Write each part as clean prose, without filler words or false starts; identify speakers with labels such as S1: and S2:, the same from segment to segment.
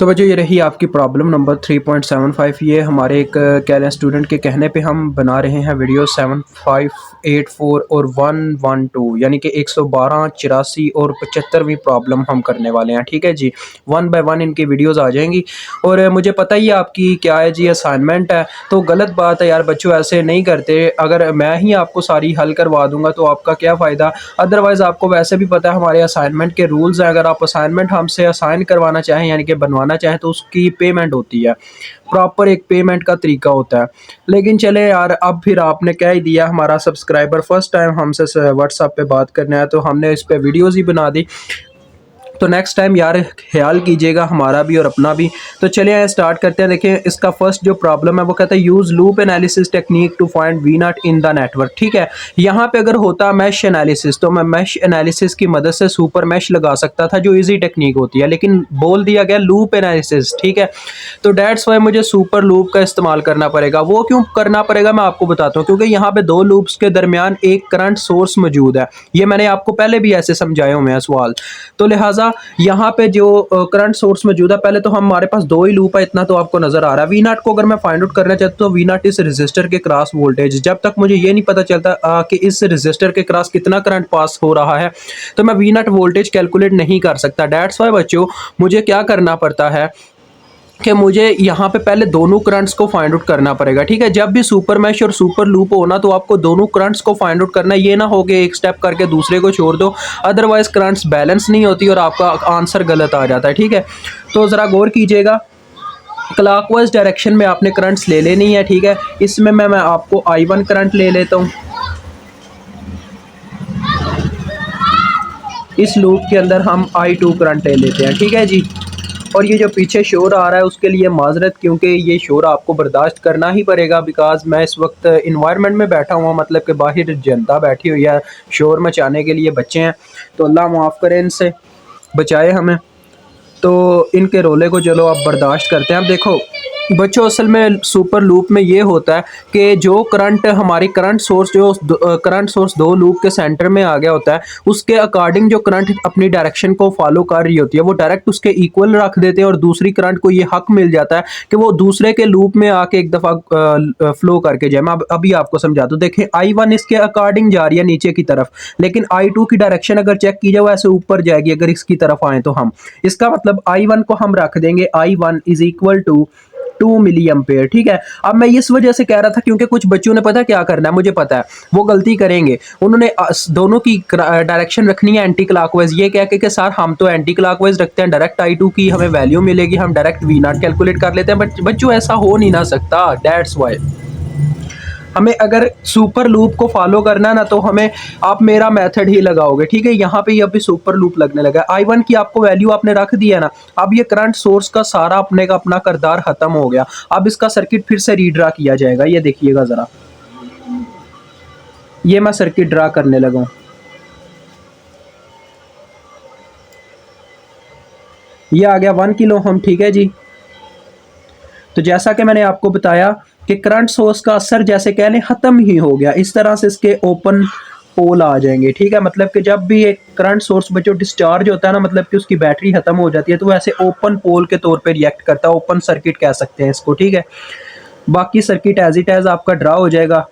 S1: तो बच्चों ये रही आपकी प्रॉब्लम नंबर 3.75। ये हमारे एक कह लें स्टूडेंट के कहने पे हम बना रहे हैं वीडियो 7584 और 112 यानी कि 112, 84 और 75वीं प्रॉब्लम हम करने वाले हैं। ठीक है जी, वन बाय वन इनकी वीडियोस आ जाएंगी। और मुझे पता ही है आपकी क्या है जी, असाइनमेंट है, तो गलत बात है यार बच्चों, ऐसे नहीं करते। अगर मैं ही आपको सारी हल करवा दूंगा तो आपका क्या फ़ायदा। अदरवाइज़ आपको वैसे भी पता है हमारे असाइनमेंट के रूल्स हैं। अगर आप असाइनमेंट हमसे असाइन करवाना चाहें यानी कि बनवाना चाहें तो उसकी पेमेंट होती है, प्रॉपर एक पेमेंट का तरीका होता है। लेकिन चले यार, अब फिर आपने कह ही दिया, हमारा सब्सक्राइबर फर्स्ट टाइम हमसे व्हाट्सएप पे बात करना है तो हमने इस पे वीडियोस ही बना दी। तो नेक्स्ट टाइम यार ख्याल कीजिएगा हमारा भी और अपना भी। तो चलिए स्टार्ट करते हैं। देखिए इसका फर्स्ट जो प्रॉब्लम है वो कहता है use loop analysis technique to find V naught in the network. ठीक है, यहाँ पे अगर होता मैश एनालिसिस तो मैं मैश एनालिसिस की मदद से सुपर मैश लगा सकता था जो इजी टेक्निक होती है, लेकिन बोल दिया गया लूप एनालिसिस। ठीक है, तो डेट्स वाई मुझे सुपर लूप का इस्तेमाल करना पड़ेगा। वो क्यों करना पड़ेगा मैं आपको बताता हूँ, क्योंकि यहाँ पे दो लूप्स के दरमियान एक करंट सोर्स मौजूद है। ये मैंने आपको पहले भी ऐसे समझाए हुए हैं सवाल। तो लिहाजा यहाँ पे जो करंट सोर्स मौजूद है, पहले तो हमारे पास दो ही लूप है, इतना तो आपको नजर आ रहा है। वी नॉट को अगर मैं फाइंड आउट करना चाहता हूँ तो वी नॉट इस रजिस्टर के क्रॉस वोल्टेज, जब तक मुझे ये नहीं पता चलता कि इस रजिस्टर के क्रॉस कितना करंट पास हो रहा है तो मैं वी नॉट वोल्टेज कैलकुलेट नहीं कर सकता। डेट्स वाई बच्चों मुझे क्या करना पड़ता है कि मुझे यहाँ पे पहले दोनों करंट्स को फाइंड आउट करना पड़ेगा। ठीक है, जब भी सुपर मैश और सुपर लूप हो ना तो आपको दोनों करंट्स को फाइंड आउट करना है। ये ना हो कि एक स्टेप करके दूसरे को छोड़ दो, अदरवाइज करंट्स बैलेंस नहीं होती और आपका आंसर गलत आ जाता है। ठीक है, तो ज़रा गौर कीजिएगा, क्लॉकवाइज डायरेक्शन में आपने करंट्स ले लेनी है। ठीक है, इसमें मैं आपको I1 करंट ले लेता हूँ। इस लूप के अंदर हम I2 करंट ले लेते हैं। ठीक है जी, और ये जो पीछे शोर आ रहा है उसके लिए माजरत, क्योंकि ये शोर आपको बर्दाश्त करना ही पड़ेगा, बिकॉज मैं इस वक्त इन्वायरमेंट में बैठा हुआ, मतलब कि बाहर जनता बैठी हुई है शोर मचाने के लिए, बच्चे हैं, तो अल्लाह माफ़ करे, इनसे बचाए हमें। तो इनके रोले को चलो आप बर्दाश्त करते हैं। अब देखो बच्चों, असल में सुपर लूप में ये होता है कि जो करंट हमारी करंट सोर्स करंट सोर्स दो लूप के सेंटर में आ गया होता है, उसके अकॉर्डिंग जो करंट अपनी डायरेक्शन को फॉलो कर रही होती है वो डायरेक्ट उसके इक्वल रख देते हैं, और दूसरी करंट को ये हक मिल जाता है कि वो दूसरे के लूप में आके एक दफ़ा फ्लो करके जाए। मैं अभी आपको समझा दूँ। देखें I1 इसके अकॉर्डिंग जा रही है नीचे की तरफ, लेकिन I2 की डायरेक्शन अगर चेक की जाए वो ऐसे ऊपर जाएगी अगर इसकी तरफ आए तो हम, इसका मतलब I1 को हम रख देंगे I1 is equal to 2 milli ampere. ठीक है, अब मैं इस वजह से कह रहा था क्योंकि कुछ बच्चों ने पता क्या करना है, मुझे पता है वो गलती करेंगे, उन्होंने दोनों की डायरेक्शन रखनी है एंटी क्लॉकवाइज, ये कह के सर हम तो एंटी क्लॉकवाइज रखते हैं, डायरेक्ट I2 की हमें वैल्यू मिलेगी, हम डायरेक्ट वी नॉट कैलकुलेट कर लेते हैं। बट बच्चों ऐसा हो नहीं ना सकता। दैट्स वाई हमें अगर सुपर लूप को फॉलो करना है ना तो हमें, आप मेरा मेथड ही लगाओगे। ठीक है, यहाँ पे अभी सुपर लूप लगने लगा है। I1 की आपको वैल्यू आपने रख दिया ना, अब ये करंट सोर्स का सारा अपने का अपना करदार खत्म हो गया। अब इसका सर्किट फिर से रीड्रा किया जाएगा। ये देखिएगा ज़रा, ये मैं सर्किट ड्रा करने लगा हूँ। ये आ गया 1 किलो ओम। ठीक है जी, तो जैसा कि मैंने आपको बताया कि करंट सोर्स का असर जैसे कह लें ख़त्म ही हो गया, इस तरह से इसके ओपन पोल आ जाएंगे। ठीक है, मतलब कि जब भी एक करंट सोर्स बच्चों डिस्चार्ज होता है ना, मतलब कि उसकी बैटरी ख़त्म हो जाती है, तो वैसे ओपन पोल के तौर पे रिएक्ट करता है, ओपन सर्किट कह सकते हैं इसको। ठीक है, बाकी सर्किट एज इट एज आपका ड्रा हो जाएगा।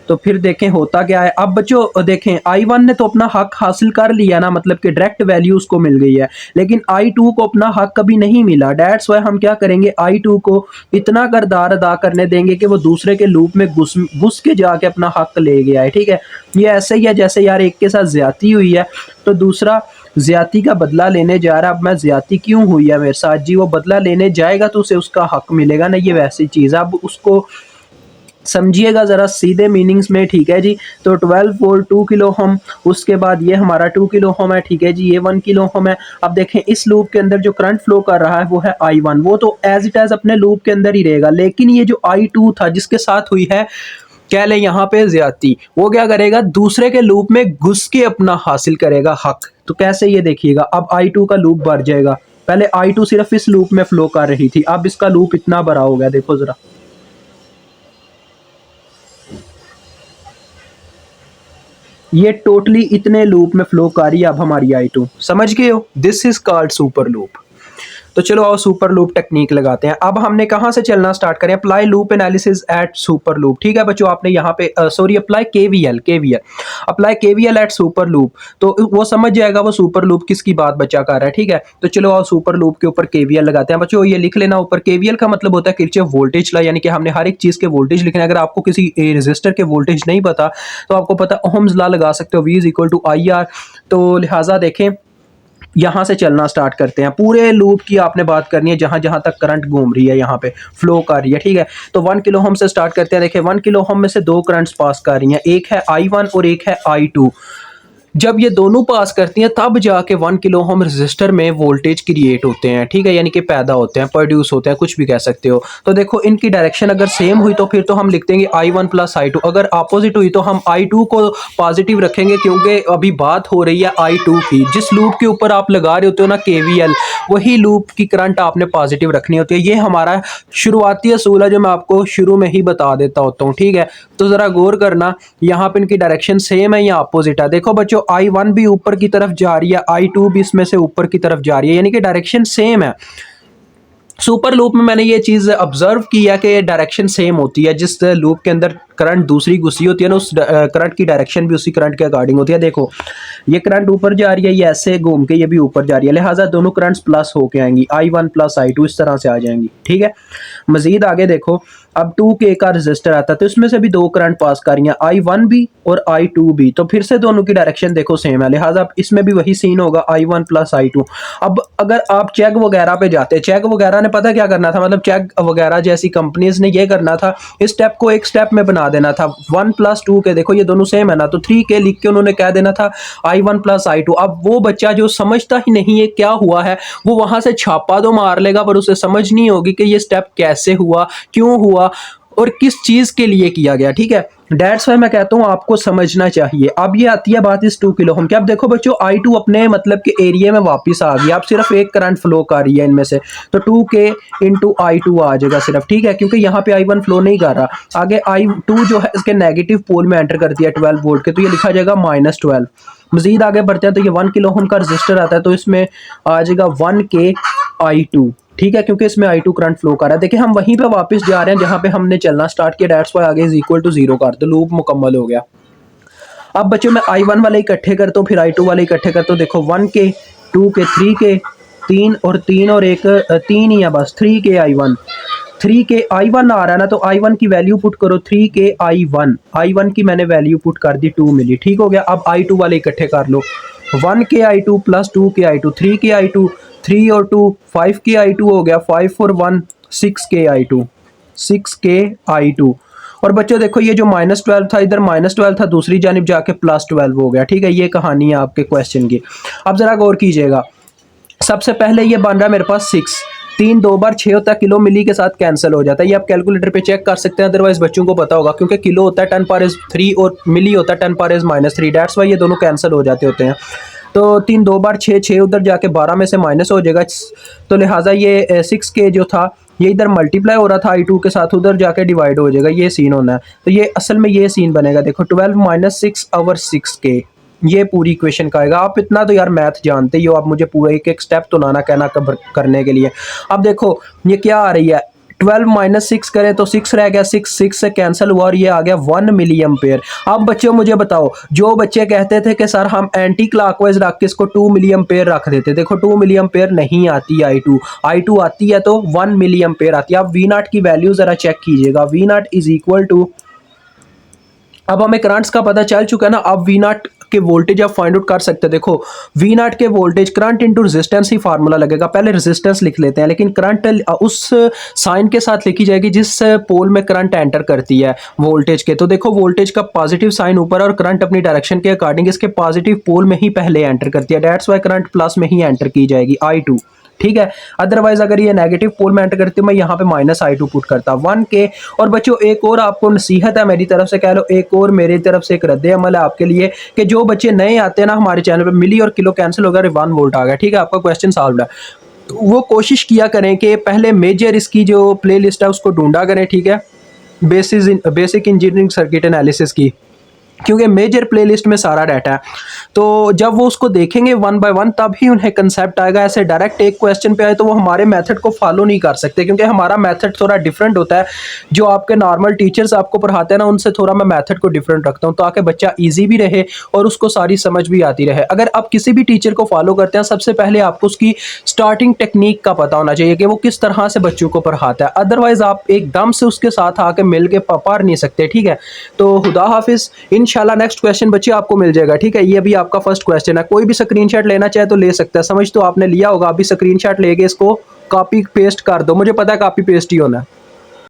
S1: तो फिर देखें होता क्या है। अब बच्चों देखें I1 ने तो अपना हक हासिल कर लिया ना, मतलब कि डायरेक्ट वैल्यू उसको मिल गई है, लेकिन I2 को अपना हक कभी नहीं मिला। डेट्स वाई हम क्या करेंगे, I2 को इतना करदार अदा करने देंगे कि वो दूसरे के लूप में घुस के जाके अपना हक ले गया है। ठीक है, ये ऐसे ही है जैसे यार एक के साथ ज्यादती हुई है तो दूसरा ज्यादती का बदला लेने जा रहा है। अब मैं ज्यादती क्यों हुई है मेरे साथ जी, वो बदला लेने जाएगा तो उसे उसका हक मिलेगा ना, ये वैसी चीज़ है। अब उसको समझिएगा ज़रा सीधे मीनिंग्स में। ठीक है जी, तो 12 वोल्ट 2 किलो ओम, उसके बाद ये हमारा 2 किलो ओम है। ठीक है जी, ये 1 किलो ओम है। अब देखें इस लूप के अंदर जो करंट फ्लो कर रहा है वो है I1, वो तो एज इट एज अपने लूप के अंदर ही रहेगा, लेकिन ये जो I2 था जिसके साथ हुई है कह लें यहाँ पे ज्यादती, वो क्या करेगा, दूसरे के लूप में घुस के अपना हासिल करेगा हक। तो कैसे, ये देखिएगा, अब I2 का लूप भर जाएगा। पहले I2 सिर्फ इस लूप में फ्लो कर रही थी, अब इसका लूप इतना बड़ा हो गया, देखो जरा, ये टोटली इतने लूप में फ्लो कर रही है अब हमारी I2। समझ गए हो, this is called super loop. तो चलो आओ सुपर लूप टेक्निक लगाते हैं। अब हमने कहाँ से चलना स्टार्ट करें, apply loop analysis at super loop. ठीक है बच्चों, आपने यहाँ पे sorry apply KVL apply KVL at super loop, तो वो समझ जाएगा वो सुपर लूप किसकी बात बच्चा कर रहा है। ठीक है, तो चलो आओ सुपर लूप के ऊपर केवीएल लगाते हैं। बच्चों ये लिख लेना ऊपर, केवीएल का मतलब होता है किरचॉफ वोल्टेज लॉ, यानी कि हमने हर एक चीज के वोल्टेज लिखना है। अगर आपको किसी रेजिस्टर के वोल्टेज नहीं पता तो आपको पता ओहम्स लॉ लगा सकते हो, V is equal to IR। तो लिहाजा देखें यहां से चलना स्टार्ट करते हैं। पूरे लूप की आपने बात करनी है, जहां जहां तक करंट घूम रही है, यहाँ पे फ्लो कर रही है। ठीक है, तो 1 किलो ओम से स्टार्ट करते हैं। देखिए 1 किलो ओम में से दो करंट्स पास कर रही हैं, एक है I1 और एक है I2। जब ये दोनों पास करती हैं तब जाके 1 किलो ओम रेजिस्टर में वोल्टेज क्रिएट होते हैं। ठीक है, यानी कि पैदा होते हैं, प्रोड्यूस होते हैं, कुछ भी कह सकते हो। तो देखो इनकी डायरेक्शन अगर सेम हुई तो फिर तो हम लिख देंगे I1 प्लस I2। अगर अपोजिट हुई तो हम I2 को पॉजिटिव रखेंगे, क्योंकि अभी बात हो रही है I2 की। जिस लूप के ऊपर आप लगा रहे होते हो ना KVL, वही लूप की करंट आपने पॉजिटिव रखनी होती है। ये हमारा शुरुआती असूल है जो मैं आपको शुरू में ही बता देता होता हूँ। ठीक है, तो जरा गौर करना, यहाँ पे इनकी डायरेक्शन सेम है या अपोजिट है। देखो बच्चों I1 भी ऊपर की तरफ जा रही है, I2 भी इसमें से ऊपर की तरफ जा रही है, यानी कि डायरेक्शन सेम है। सुपर लूप में मैंने ये चीज ऑब्जर्व किया कि डायरेक्शन सेम होती है। जिस लूप के अंदर करंट दूसरी घुसी होती है ना, उस करंट की डायरेक्शन भी उसी करंट के अकॉर्डिंग होती है। देखो ये करंट ऊपर जा रही है, ये ऐसे घूम के ये भी ऊपर जा रही है, लिहाजा दोनों करंट्स प्लस होके आएंगी, I1 प्लस I2 इस तरह से आ जाएंगी। ठीक है, मजीद आगे देखो, अब 2K का रजिस्टर आता है तो इसमें से भी दो करंट पास कर रही हैं, I1 भी और I2 भी। तो फिर से दोनों की डायरेक्शन देखो सेम है, लिहाजा इसमें भी वही सीन होगा, I1 प्लस I2। अब अगर आप चेक वगैरह पे जाते, चेक वगैरह ने पता क्या करना था, मतलब चेक वगैरह जैसी कंपनीज ने ये करना था, इस स्टेप को एक स्टेप में बना देना था। 1 प्लस 2K, देखो ये दोनों सेम है ना, तो 3K लिख के उन्होंने कह देना था I1 प्लस I2। अब वो बच्चा जो समझता ही नहीं है क्या हुआ है, वो वहां से छापा तो मार लेगा पर उसे समझ नहीं होगी कि ये स्टेप कैसे हुआ, क्यों हुआ और किस चीज के लिए किया गया। ठीक है, डेट्स वाई मैं कहता हूँ आपको समझना चाहिए। अब ये आती है बात इस 2 किलो ओम की। अब देखो बच्चों I2 अपने मतलब के एरिया में वापस आ गई, अब सिर्फ एक करंट फ्लो कर रही है इनमें से, तो 2K इंटू I2 आ जाएगा सिर्फ। ठीक है, क्योंकि यहाँ पे I1 फ्लो नहीं कर रहा। आगे I2 जो है इसके नेगेटिव पोल में एंटर कर दिया 12 वोल्ट के, तो ये लिखा जाएगा -12। मजीद आगे बढ़ते हैं तो ये 1 किलो ओम का रजिस्टर आता है, तो इसमें आ जाएगा 1K I2। ठीक है, क्योंकि इसमें I2 करंट फ्लो कर रहा है। देखिए हम वहीं पे वापस जा रहे हैं जहां पे हमने चलना स्टार्ट किया, डेट्स वाई आगे इज इक्वल टू 0 कर दो, लूप मुकम्मल हो गया। अब बच्चों मैं I1 वाले इकट्ठे करता हूँ, फिर I2 वाले इकट्ठे करता हूँ। देखो 1K 2K 3K 3 और एक 3 ही है बस, 3K I1 3K I1 आ रहा है ना, तो I1 की वैल्यू पुट करो 3K I1 की मैंने वैल्यू पुट कर दी 2 मिली। ठीक हो गया, अब I2 वाले इकट्ठे कर लो, 1K I2 plus 2K I2, 3K I2 3 और 2 5K I2 हो गया, 5 और 1 6K I2। और बच्चों देखो ये जो -12 था, इधर -12 था, दूसरी जानिब जाके +12 हो गया। ठीक है, ये कहानी है आपके क्वेश्चन की। अब जरा गौर कीजिएगा, सबसे पहले ये बन रहा है मेरे पास 6, 3 2 बार 6 होता है, किलो मिली के साथ कैंसिल हो जाता है। ये आप कैलकुलेटर पे चेक कर सकते हैं, अदरवाइज बच्चों को पता होगा, क्योंकि किलो होता है 10 पावर 3 और मिली होता है 10 पावर -3, डेट्स वाई ये दोनों कैंसिल हो जाते होते हैं। तो 3 2 बार 6 6 उधर जाके 12 में से माइनस हो जाएगा, तो लिहाजा ये 6K जो था ये इधर मल्टीप्लाई हो रहा था I2 के साथ, उधर जाके डिवाइड हो जाएगा, ये सीन होना है। तो ये असल में ये सीन बनेगा, देखो 12 - 6 ओवर 6K, ये पूरी इक्वेशन का आएगा। आप इतना तो यार मैथ जानते ही हो, आप मुझे पूरा एक एक स्टेप तो ना कहना करने के लिए। अब देखो ये क्या आ रही है, 12 - 6 करें तो 6 रह गया, 6 से कैंसिल हुआ और ये आ गया 1 मिली एम्पेयर। अब बच्चों मुझे बताओ, जो बच्चे कहते थे कि सर हम एंटी क्लॉकवाइज रख के इसको 2 मिली एम्पेयर रख देते, देखो 2 मिली एम्पेयर नहीं आती I2 आती है तो 1 मिली एम्पेयर आती है। अब V0 की वैल्यू जरा चेक कीजिएगा, V0 इज इक्वल टू, अब हमें करंट्स का पता चल चुका है ना, अब V0 के वोल्टेज आप फाइंड आउट कर सकते हैं। देखो V0 के वोल्टेज करंट इनटू रेजिस्टेंस ही फार्मूला लगेगा, पहले रेजिस्टेंस लिख लेते हैं, लेकिन करंट उस साइन के साथ लिखी जाएगी जिस पोल में करंट एंटर करती है वोल्टेज के। तो देखो वोल्टेज का पॉजिटिव साइन ऊपर और करंट अपनी डायरेक्शन के अकॉर्डिंग इसके पॉजिटिव पोल में ही पहले एंटर करती है, डेट्स वाई करंट प्लस में ही एंटर की जाएगी I2। ठीक है, अदरवाइज अगर ये नेगेटिव पोल में एंटर करती हूँ मैं यहाँ पे -I2 पुट करता 1K। और बच्चों एक और आपको नसीहत है मेरी तरफ से, कह लो एक और मेरी तरफ से एक रद्द अमल है आपके लिए, कि जो बच्चे नए आते हैं ना हमारे चैनल पे, मिली और किलो कैंसिल हो गया, 1 वोल्ट आ गया। ठीक है, आपका क्वेश्चन सॉल्व है। तो वो कोशिश किया करें कि पहले मेजर इसकी जो प्ले लिस्ट है उसको ढूंढा करें। ठीक है, बेसिक इंजीनियरिंग सर्किट एनालिसिस की, क्योंकि मेजर प्लेलिस्ट में सारा डाटा है। तो जब वो उसको देखेंगे वन बाय वन तब ही उन्हें कंसेप्ट आएगा। ऐसे डायरेक्ट एक क्वेश्चन पे आए तो वो हमारे मेथड को फॉलो नहीं कर सकते, क्योंकि हमारा मेथड थोड़ा डिफरेंट होता है। जो आपके नॉर्मल टीचर्स आपको पढ़ाते हैं ना, उनसे थोड़ा मैं मेथड को डिफरेंट रखता हूँ, ताकि बच्चा ईजी भी रहे और उसको सारी समझ भी आती रहे। अगर आप किसी भी टीचर को फॉलो करते हैं, सबसे पहले आपको उसकी स्टार्टिंग टेक्निक का पता होना चाहिए कि वो किस तरह से बच्चों को पढ़ाता है। अदरवाइज आप एकदम से उसके साथ आके मिल के पढ़ नहीं सकते, ठीक है। तो खुदा हाफिज, इंशाल्लाह नेक्स्ट क्वेश्चन बच्चे आपको मिल जाएगा, ठीक है। ये भी आपका फर्स्ट क्वेश्चन है। कोई भी स्क्रीनशॉट लेना चाहे तो ले सकता है। समझ तो आपने लिया होगा, अभी स्क्रीनशॉट लेके इसको कॉपी पेस्ट कर दो। मुझे पता है कॉपी पेस्ट ही होना है।